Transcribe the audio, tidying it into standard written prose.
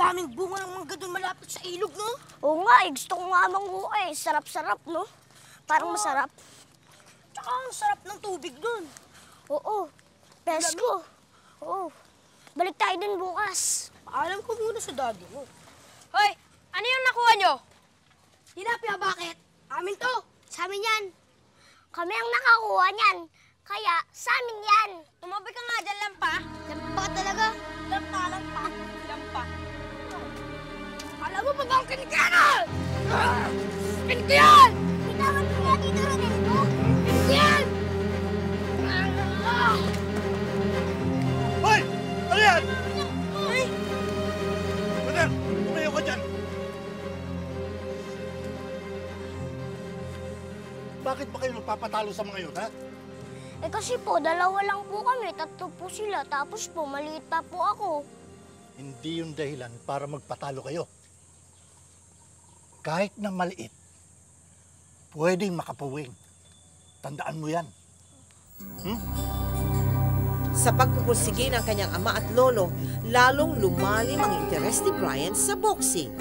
daming bunga ng mangga doon malapit sa ilog, no? Oo nga, gusto ko nga manguha eh. Sarap-sarap, no? Parang masarap. Tsaka ang sarap ng tubig doon. Oo, pesko. Oo. Balik tayo dun bukas. Paalam ko muna sa daddy mo. Hoy, ano yung nakuha nyo? Tilapia, bakit? Amin to. Sa amin yan. Kami ang nakakuha niyan. Kaya, sa amin yan. Tumabi ka nga dyan, Lampa. Lampa ka talaga. Lampa. Lampa. Alam mo ba bang kinikanan? Kinikayan! Bitawan mo nga dito, Rodrigo. Kinikayan! Hoy! Ano yan? Ay! Brother, tumayo ka dyan. Bakit ba kayo nagpapatalo sa mga yun, ha? Eh kasi po, dalawa lang po kami. Tatlo po sila. Tapos po, maliit pa po ako. Hindi yung dahilan para magpatalo kayo. Kahit na maliit, pwedeng makapuwing. Tandaan mo yan. Sa pagpupursige ng kanyang ama at lolo, lalong lumalim ang interes ni Brian sa boxing.